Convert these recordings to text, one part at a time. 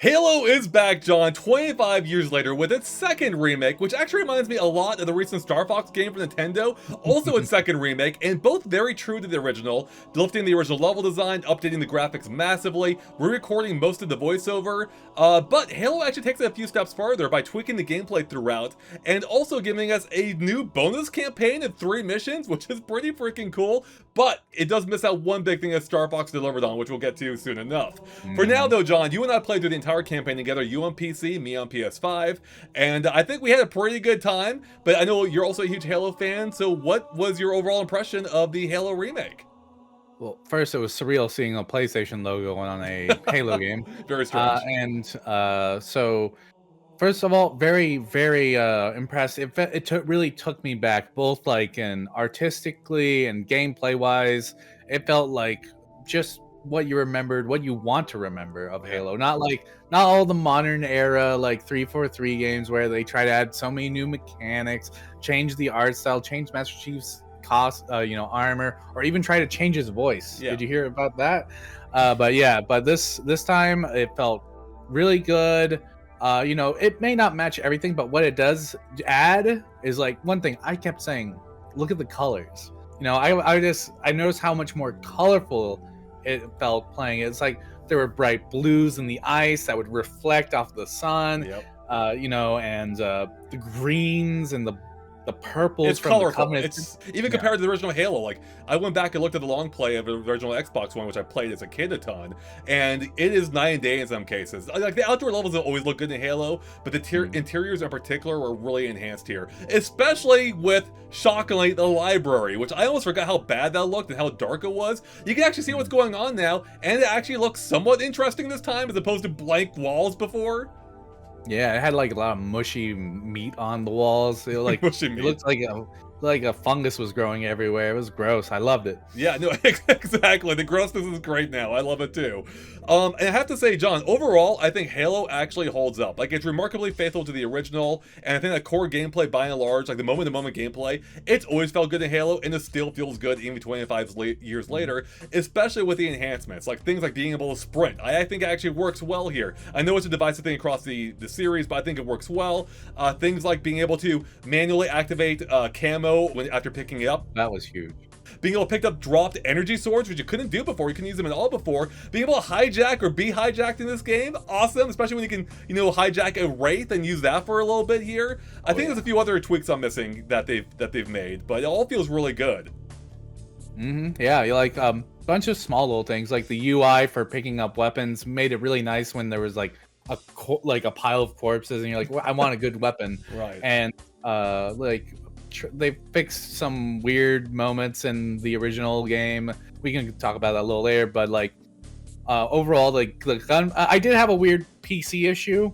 Halo is back, John, 25 years later with its second remake, which actually reminds me a lot of the recent Star Fox game for Nintendo, also its second remake, and both very true to the original, lifting the original level design, updating the graphics massively, re-recording most of the voiceover, but Halo actually takes it a few steps farther by tweaking the gameplay throughout, and also giving us a new bonus campaign and 3 missions, which is pretty freaking cool, but it does miss out one big thing that Star Fox delivered on, which we'll get to soon enough. For now though, John, you and I played through the entire campaign together, you on PC, me on PS5, and I think we had a pretty good time, but I know you're also a huge Halo fan, so what was your overall impression of the Halo remake? Well, first it was surreal seeing a PlayStation logo on a Halo game. Very strange. So first of all, very impressed. It really took me back, both like in artistically and gameplay wise. It felt like just what you remembered, what you want to remember of Yeah. Halo. Not all the modern era like 343 games where they try to add so many new mechanics, change the art style, change Master Chief's armor, or even try to change his voice. Yeah. Did you hear about that? But this time it felt really good. It may not match everything, but what it does add is like one thing I kept saying, look at the colors. I noticed how much more colorful it felt playing. It's like there were bright blues in the ice that would reflect off the sun, Yep. the greens and the purples It's from the colorful. Covenant. It's even Yeah. compared to the original Halo. Like, I went back and looked at the long play of the original Xbox One, which I played as a kid a ton, and it is night and day in some cases. Like, the outdoor levels don't always look good in Halo, but the interiors in particular were really enhanced here, especially with, shockingly, the library, which I almost forgot how bad that looked and how dark it was. You can actually see what's going on now, and it actually looks somewhat interesting this time as opposed to blank walls before. Yeah, it had like a lot of mushy meat on the walls. Mushy It meat. looked like a fungus was growing everywhere. It was gross. I loved it. Yeah, no, exactly. The grossness is great now. I love it too. And I have to say, John, overall, I think Halo actually holds up. Like, it's remarkably faithful to the original, and I think that core gameplay, by and large, like the moment-to-moment gameplay, it's always felt good in Halo, and it still feels good even 25 years later, especially with the enhancements, like things like being able to sprint. I think it actually works well here. I know it's a divisive thing across the series, but I think it works well. Things like being able to manually activate camo after picking it up, That was huge. being able to pick up dropped energy swords, which you couldn't do before. You couldn't use them at all before. Being able to hijack or be hijacked in this game, awesome. Especially when you can, hijack a wraith and use that for a little bit here. I think there's a few other tweaks I'm missing that they've made, but it all feels really good. Yeah, you like bunch of small little things like the UI for picking up weapons made it really nice when there was like a pile of corpses and you're like, well, I want a good weapon. Right. And they fixed some weird moments in the original game. We can talk about that a little later, but like overall, like the gun, I did have a weird PC issue.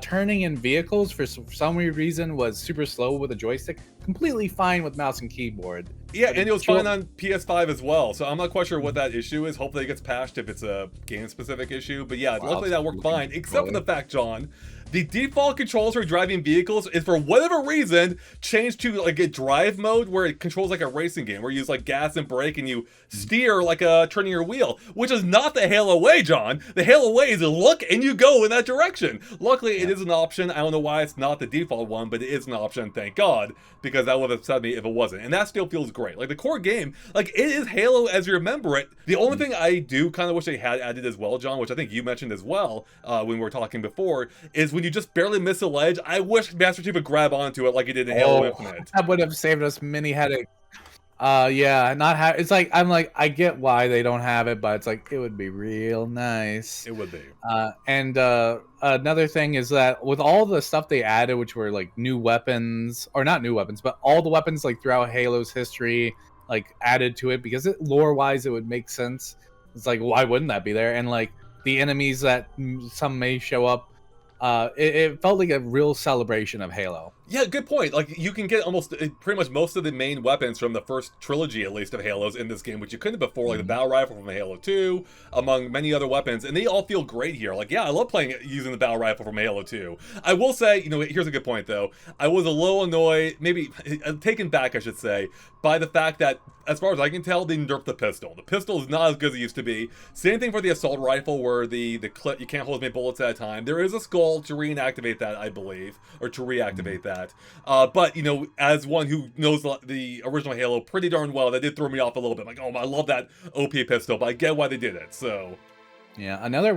Turning in vehicles for some weird reason was super slow with a joystick. Completely fine with mouse and keyboard. Yeah, But and it was fine on PS5 as well, so I'm not quite sure what that issue is. Hopefully it gets patched if it's a game-specific issue, but yeah, luckily that worked fine, except for the fact, John, the default controls for driving vehicles is, for whatever reason, changed to like a drive mode where it controls like a racing game, where you use like gas and brake and you steer like turning your wheel, which is not the Halo way, John. The Halo way is look and you go in that direction. Luckily, it is an option. I don't know why it's not the default one, but it is an option, thank God, because that would have upset me if it wasn't. And that still feels great. Like the core game, like it is Halo as you remember it. The only thing I do kind of wish they had added as well, John, which I think you mentioned as well when we were talking before, is when you just barely miss a ledge, I wish Master Chief would grab onto it like he did in Halo Infinite. That would have saved us many headaches. Yeah, not have. It's like I get why they don't have it, but it's like it would be real nice. It would be. Another thing is that with all the stuff they added, which were like new weapons, or not new weapons, but all the weapons like throughout Halo's history, like added to it because lore wise it would make sense. It's like why wouldn't that be there? And like the enemies that some may show up, it felt like a real celebration of Halo. Yeah, good point. Like, you can get almost pretty much most of the main weapons from the first trilogy, at least, of Halos in this game, which you couldn't before, like the battle rifle from Halo 2, among many other weapons, and they all feel great here. Like, yeah, I love playing using the battle rifle from Halo 2. I will say, here's a good point, though. I was a little annoyed, maybe taken back, I should say, by the fact that, as far as I can tell, they nerfed the pistol. The pistol is not as good as it used to be. Same thing for the assault rifle, where the clip, you can't hold as many bullets at a time. There is a skull to reactivate that, I believe, or to reactivate that. But, as one who knows the original Halo pretty darn well, that did throw me off a little bit. Like, oh, I love that OP pistol, but I get why they did it, so... Yeah, another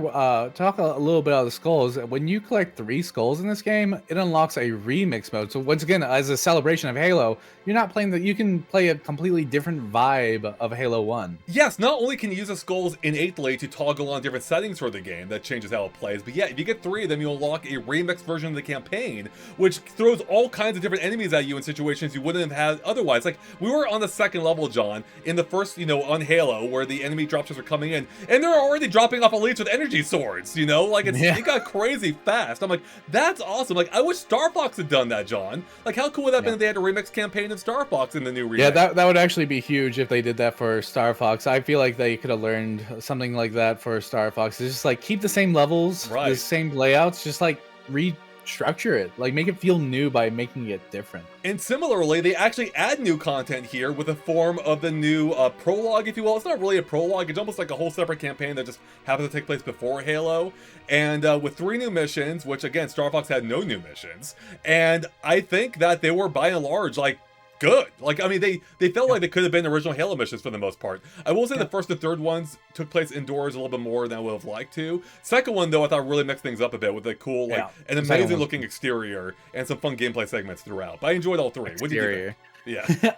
talk a little bit about the skulls. When you collect 3 skulls in this game, it unlocks a remix mode. So once again, as a celebration of Halo, you're not playing you can play a completely different vibe of Halo 1. Yes, not only can you use the skulls innately to toggle on different settings for the game, that changes how it plays, but yeah, if you get 3 of them, you unlock a remix version of the campaign, which throws all kinds of different enemies at you in situations you wouldn't have had otherwise. Like, we were on the second level, John, in the first, on Halo, where the enemy dropships are coming in, and they're already dropping off elites with energy swords, like it got crazy fast. I'm like, that's awesome. Like, I wish Star Fox had done that, John. Like, how cool would that have been if they had a remix campaign of Star Fox in the new remake? Yeah, that would actually be huge if they did that for Star Fox. I feel like they could have learned something like that for Star Fox. It's just like keep the same levels, the same layouts, just like restructure it, like make it feel new by making it different. And similarly, they actually add new content here with a form of the new prologue, if you will. It's not really a prologue, it's almost like a whole separate campaign that just happens to take place before Halo. And with 3 new missions, which again, Star Fox had no new missions. And I think that they were by and large, like, good. Like, I mean, they felt like they could have been original Halo missions for the most part. I will say the first and third ones took place indoors a little bit more than I would have liked to. Second one, though, I thought really mixed things up a bit with a cool, an amazing looking exterior and some fun gameplay segments throughout. But I enjoyed all 3. What did you think?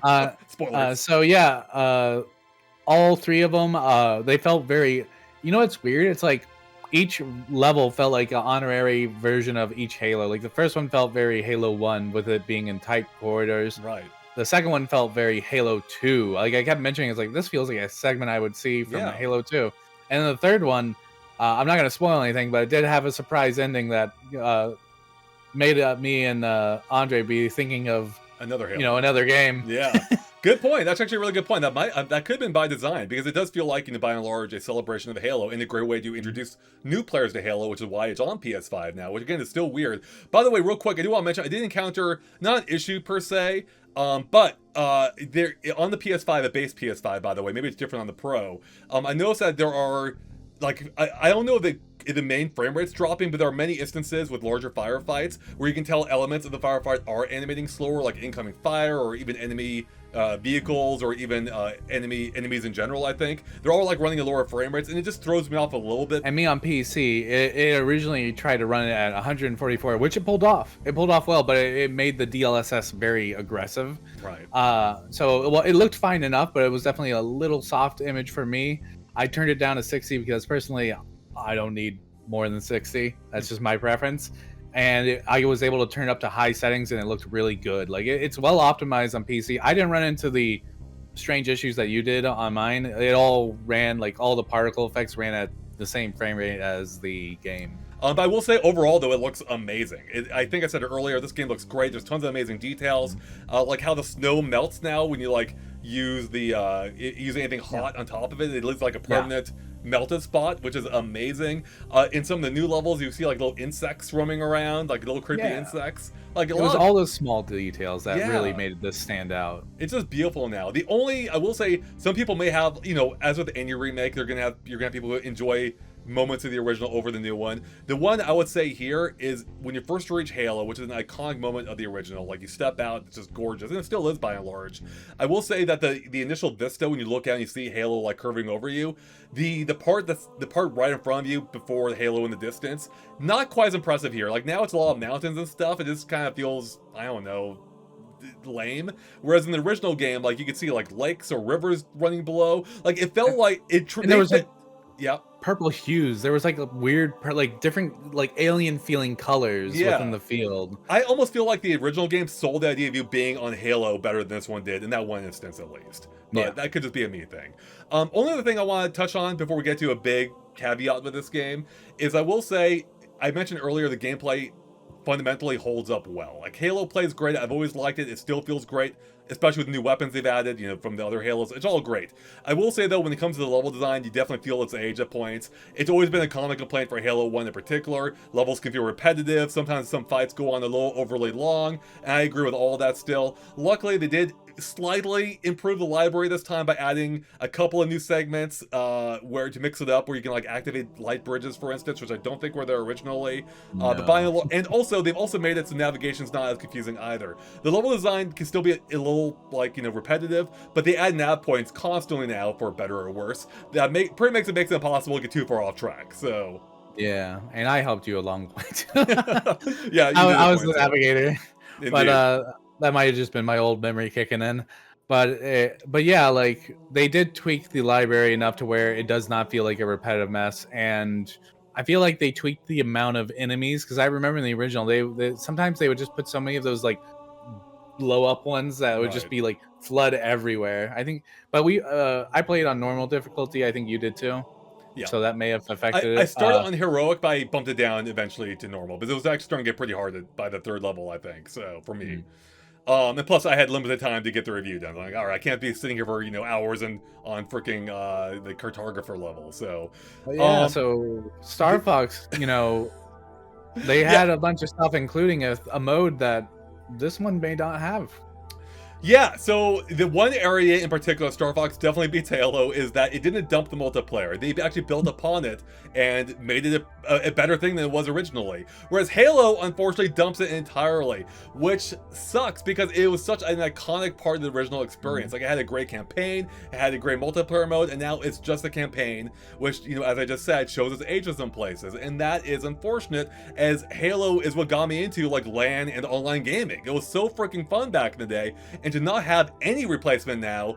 Yeah. Spoilers. So yeah, all 3 of them, they felt very, it's weird. It's like each level felt like an honorary version of each Halo. Like the first one felt very Halo 1 with it being in tight corridors. Right. The second one felt very Halo 2. Like I kept mentioning, it's like, this feels like a segment I would see from Halo 2. And then the third one, I'm not going to spoil anything, but it did have a surprise ending that made me and Andre be thinking of another Halo. Another game. Yeah. Good point. That's actually a really good point. That could have been by design, because it does feel like, by and large, a celebration of Halo and a great way to introduce new players to Halo, which is why it's on PS5 now, which again is still weird. By the way, real quick, I do want to mention I did encounter not an issue per se, but there on the PS5, a base PS5, by the way, maybe it's different on the Pro. I noticed that there are, like, I don't know if the main frame rate's dropping, but there are many instances with larger firefights where you can tell elements of the firefight are animating slower, like incoming fire or even enemy vehicles or even enemies in general. I think they're all like running at lower frame rates, and it just throws me off a little bit. And me on PC, it originally tried to run it at 144, which it pulled off. It pulled off well, but it made the DLSS very aggressive. Right. So it looked fine enough, but it was definitely a little soft image for me. I turned it down to 60 because personally, I don't need more than 60. That's just my preference. And I was able to turn it up to high settings, and it looked really good. Like, it's well optimized on PC. I didn't run into the strange issues that you did on mine. It all ran, like, all the particle effects ran at the same frame rate as the game. But I will say, overall, though, it looks amazing. I think I said it earlier, this game looks great. There's tons of amazing details. Like how the snow melts now when you, like, use anything hot on top of it. It looks like a permanent melted spot, which is amazing. In some of the new levels, you see like little insects roaming around, like little creepy insects. Like it was all those small details that really made this stand out. It's just beautiful now. I will say, some people may have, as with any remake, you're gonna have people who enjoy moments of the original over the new one. The one I would say here is when you first reach Halo, which is an iconic moment of the original. Like, you step out, it's just gorgeous, and it still is by and large. I will say that the initial vista, when you look out and you see Halo like curving over you, the part right in front of you before the Halo in the distance, not quite as impressive here. Like, now it's a lot of mountains and stuff. It just kind of feels, I don't know, lame. Whereas in the original game, like, you could see like lakes or rivers running below. Like, it felt like purple hues. There was like a weird, like different, like alien feeling colors within the field. I almost feel like the original game sold the idea of you being on Halo better than this one did, in that one instance at least. But that could just be a me thing. Only other thing I want to touch on before we get to a big caveat with this game is, I will say, I mentioned earlier the gameplay fundamentally holds up well. Like Halo plays great. I've always liked it. It still feels great, especially with the new weapons they've added, from the other Halos. It's all great. I will say though, when it comes to the level design, you definitely feel its age at points. It's always been a common complaint for Halo 1 in particular. Levels can feel repetitive. Sometimes some fights go on a little overly long, and I agree with all that still. Luckily, they did slightly improve the library this time by adding a couple of new segments where to mix it up, where you can like activate light bridges, for instance, which I don't think were there originally. No. But by and also they've also made it so navigation's not as confusing either. The level design can still be a little like repetitive, but they add nav points constantly now for better or worse. That pretty makes it impossible to get too far off track. So yeah, and I helped you along the way. Yeah, I was the navigator, Indeed. but that might have just been my old memory kicking in. But yeah, like they did tweak the library enough to where it does not feel like a repetitive mess, and I feel like they tweaked the amount of enemies, because I remember in the original they sometimes they would just put so many of those like blow up ones that would just be like flood everywhere. I think, but I played on normal difficulty. I think you did too. Yeah. So that may have affected it. I started on heroic, but I bumped it down eventually to normal. But it was actually starting to get pretty hard by the 3rd level, I think. So for me. And plus, I had limited time to get the review done. Like, all right, I can't be sitting here for hours and on freaking the cartographer level. So, yeah. So Star Fox, they had a bunch of stuff, including a mode that this one may not have. Yeah, so the one area in particular Star Fox definitely beats Halo is that it didn't dump the multiplayer. They actually built upon it and made it a better thing than it was originally. Whereas Halo, unfortunately, dumps it entirely, which sucks because it was such an iconic part of the original experience. Like, it had a great campaign, it had a great multiplayer mode, and now it's just a campaign, which, as I just said, shows its age in some places. And that is unfortunate, as Halo is what got me into, like, LAN and online gaming. It was so freaking fun back in the day, and to not have any replacement now,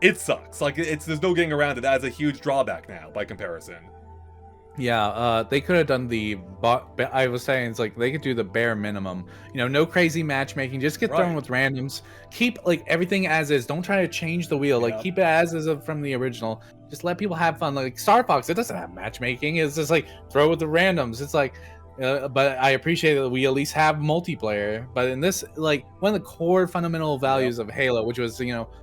it sucks. Like, there's no getting around it. That is a huge drawback now by comparison. Yeah, they could have done I was saying, it's like they could do the bare minimum. No crazy matchmaking. Just get thrown with randoms. Keep like everything as is. Don't try to change the wheel. Like, keep it as is from the original. Just let people have fun. Like Star Fox, it doesn't have matchmaking. It's just like throw with the randoms. It's like, but I appreciate that we at least have multiplayer. But in this, like, one of the core fundamental values of Halo, which was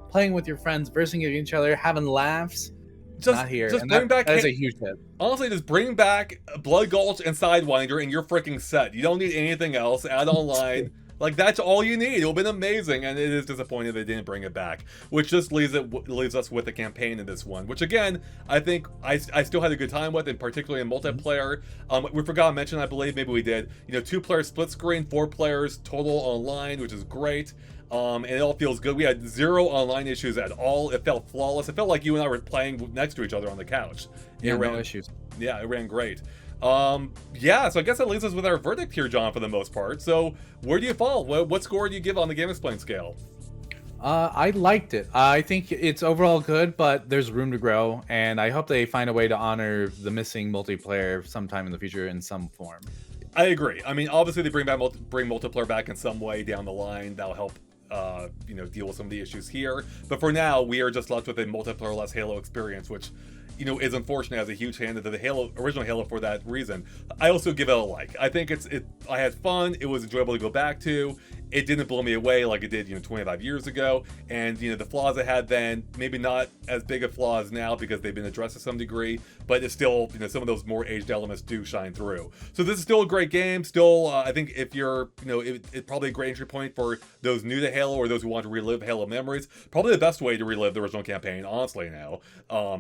playing with your friends, versing each other, having laughs. Not here. Just bring back. That's a huge hit. Honestly, just bring back Blood Gulch and Sidewinder, and you're freaking set. You don't need anything else. Add online. Like, that's all you need. It would have been amazing, and it is disappointing they didn't bring it back. Which just leaves us with the campaign in this one, which again, I think I still had a good time with, and particularly in multiplayer. We forgot to mention, I believe, maybe we did, 2-player split screen, 4 players total online, which is great. And it all feels good. We had 0 online issues at all. It felt flawless. It felt like you and I were playing next to each other on the couch. Yeah, no issues. Yeah, it ran great. Yeah, so I guess that leaves us with our verdict here, John, for the most part. So, where do you fall? What score do you give on the GameXplain scale? I liked it. I think it's overall good, but there's room to grow, and I hope they find a way to honor the missing multiplayer sometime in the future in some form. I agree. I mean, obviously they bring multiplayer back in some way down the line. That'll help deal with some of the issues here. But for now, we are just left with a multiplayer-less Halo experience, which, is unfortunate as a huge fan of the original Halo for that reason. I also give it a like. I think I had fun. It was enjoyable to go back to. It didn't blow me away like it did, 25 years ago. And, the flaws it had then, maybe not as big of flaws now because they've been addressed to some degree, but it's still, some of those more aged elements do shine through. So this is still a great game. Still, I think if you're, it's probably a great entry point for those new to Halo or those who want to relive Halo memories. Probably the best way to relive the original campaign, honestly, now,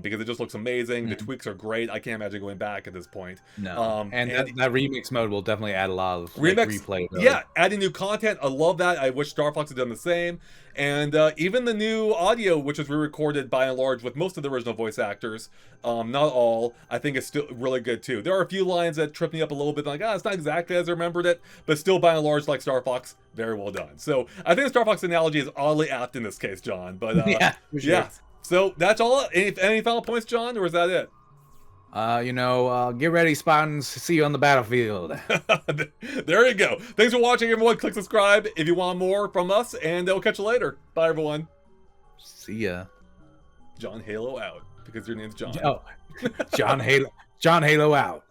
because it just looks amazing. The tweaks are great. I can't imagine going back at this point. No. And that remix mode will definitely add a lot of replay. Yeah, adding new content. I love that. I wish Star Fox had done the same. And even the new audio, which was re-recorded by and large with most of the original voice actors, not all, I think is still really good too. There are a few lines that trip me up a little bit, like, it's not exactly as I remembered it, but still by and large, like Star Fox, very well done. So I think the Star Fox analogy is oddly apt in this case, John. But yeah, for sure. Yeah. So that's all. Any final points, John, or is that it? Get ready, Spartans. See you on the battlefield. There you go. Thanks for watching, everyone. Click subscribe if you want more from us, and we'll catch you later. Bye, everyone. See ya. John Halo out, because your name's John. Oh, John Halo out.